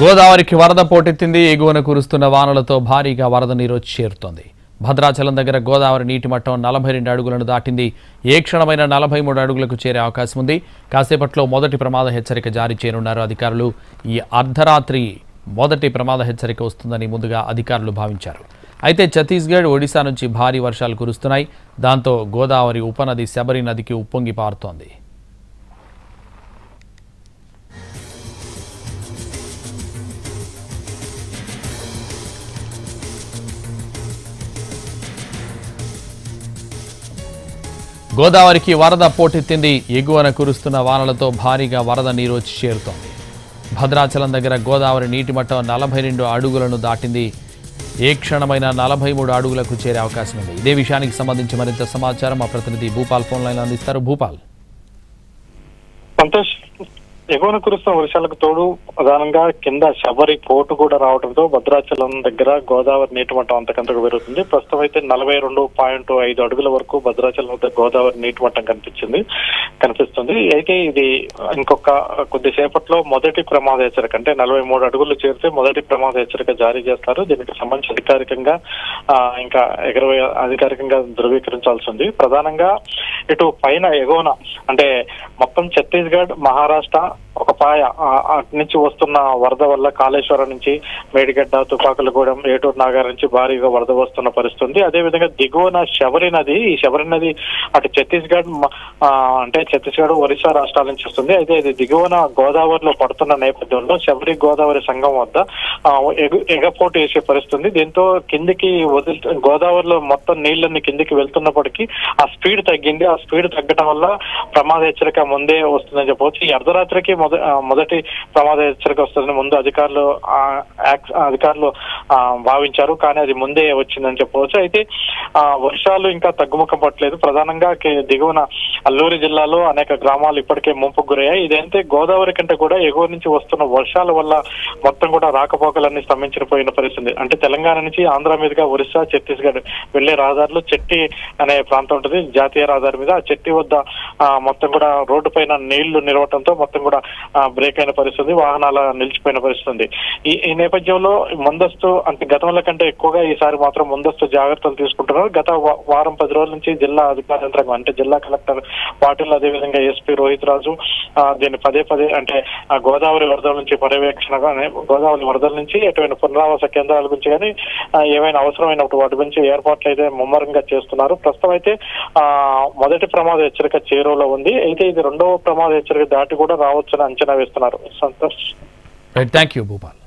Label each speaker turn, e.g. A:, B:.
A: గోదావరికి వరద పోటెత్తింది. ఎగువన కురుస్తున్న వానలతో భారీగా వరద నీరు చేరుతోంది. భద్రాచలం దగ్గర గోదావరి నీటి మట్టం 42 అడుగులను దాటింది. ఏ క్షణమైన 43 అడుగులకు చేరే అవకాశం ఉంది. కాసేపట్లో మొదటి ప్రమాద హెచ్చరిక జారీ చేయనున్నారు అధికారులు. ఈ అర్ధరాత్రి మొదటి ప్రమాద హెచ్చరిక వస్తుందని ముందుగా అధికారులు భావించారు. అయితే ఛత్తీస్గఢ్, ఒడిశా నుంచి భారీ వర్షాలు కురుస్తున్నాయి. దాంతో గోదావరి ఉపనది శబరి నదికి ఉప్పొంగి పారుతోంది. గోదావరికి వరద పోటెత్తింది. ఎగువన కురుస్తున్న వానలతో భారీగా వరద నీరు చేరుతోంది. భద్రాచలం దగ్గర గోదావరి నీటి మట్టం 42 అడుగులను దాటింది. ఏ క్షణమైన 43 అడుగులకు చేరే అవకాశం ఉంది. ఇదే విషయానికి సంబంధించి మరింత సమాచారం మా ప్రతినిధి భూపాల్ ఫోన్ లైన్ అందిస్తారు. భూపాల్.
B: సంతోష్, ఎగువన కురుస్తున్న వర్షాలకు తోడు ప్రధానంగా కింద శబరి పోటు కూడా రావడంతో భద్రాచలం దగ్గర గోదావరి నీటి మట్టం అంతకంతకు పెరుగుతుంది. ప్రస్తుతం అయితే 42.5 అడుగుల వరకు భద్రాచలం వద్ద గోదావరి నీటి మట్టం కనిపిస్తుంది. అయితే ఇది ఇంకొక కొద్దిసేపట్లో మొదటి ప్రమాద హెచ్చరిక, అంటే 43 అడుగులు చేరితే మొదటి ప్రమాద హెచ్చరిక జారీ చేస్తారు. దీనికి సంబంధించి అధికారికంగా ధృవీకరించాల్సి ఉంది. ప్రధానంగా ఇటు పైన ఎగువన అంటే మొత్తం ఛత్తీస్గఢ్, మహారాష్ట్ర ఒక పాయ అటు నుంచి వస్తున్న వరద వల్ల కాళేశ్వరం నుంచి మేడిగడ్డ, తుపాకులగూడెం, ఏటూరు నాగార్ నుంచి భారీగా వరద వస్తున్న పరిస్థితి. అదేవిధంగా దిగువన శబరి నది, ఈ శబరి నది అటు ఛత్తీస్గఢ్ ఒరిస్సా రాష్ట్రాల నుంచి వస్తుంది. అయితే ఇది దిగువన గోదావరిలో పడుతున్న నేపథ్యంలో శబరి గోదావరి సంఘం వద్ద ఎగపోటు వేసే పరిస్థితి. దీంతో కిందికి గోదావరిలో మొత్తం నీళ్లన్నీ కిందికి వెళ్తున్నప్పటికీ ఆ స్పీడ్ తగ్గింది. ఆ స్పీడ్ తగ్గడం వల్ల ప్రమాద హెచ్చరిక ముందే వస్తుందని చెప్పవచ్చు. ఈ అర్ధరాత్రికి మొదటి ప్రమాద హెచ్చరిక వస్తుందని ముందు అధికారులు భావించారు, కానీ అది ముందే వచ్చిందని చెప్పవచ్చు. అయితే వర్షాలు ఇంకా తగ్గుముఖం పట్టలేదు. ప్రధానంగా దిగువన అల్లూరి జిల్లాలో అనేక గ్రామాలు ఇప్పటికే ముంపుకు గురయ్యాయి. ఇదైతే గోదావరి కంటే కూడా ఎగువ నుంచి వస్తున్న వర్షాల వల్ల మొత్తం కూడా రాకపోకలన్నీ స్తంభించిపోయిన పరిస్థితి. అంటే తెలంగాణ నుంచి ఆంధ్ర మీదుగా ఒరిస్సా, ఛత్తీస్గఢ్ వెళ్లే రహదారిలో చెట్టి అనే ప్రాంతం ఉంటుంది, జాతీయ రహదారి మీద. ఆ చెట్టి వద్ద మొత్తం కూడా రోడ్డు పైన నీళ్లు నిలవటంతో మొత్తం కూడా బ్రేక్ అయిన పరిస్థితి, వాహనాల నిలిచిపోయిన పరిస్థితి. ఈ నేపథ్యంలో ముందస్తు అంటే గతంలో కంటే ఎక్కువగా ఈసారి మాత్రం ముందస్తు జాగ్రత్తలు తీసుకుంటున్నారు. గత వారం 10 రోజుల నుంచి జిల్లా అధికార యంత్రాంగం అంటే జిల్లా కలెక్టర్ పాటిల్, అదేవిధంగా ఎస్పీ రోహిత్ రాజు దీన్ని పదే అంటే గోదావరి వరదల నుంచి పర్యవేక్షణగా, గోదావరి వరదల నుంచి ఎటువంటి పునరావాస కేంద్రాల గురించి కానీ ఏమైనా అవసరమైనప్పుడు వాటి గురించి ఏర్పాట్లు అయితే ముమ్మరంగా చేస్తున్నారు. ప్రస్తుతం అయితే మొదటి ప్రమాద హెచ్చరిక చేరువలో ఉంది. అయితే ఇది రెండవ ప్రమాద హెచ్చరిక దాటి కూడా రావచ్చని అంచనా వేస్తున్నారు. సంతోష్.
A: Thank you Bhupal.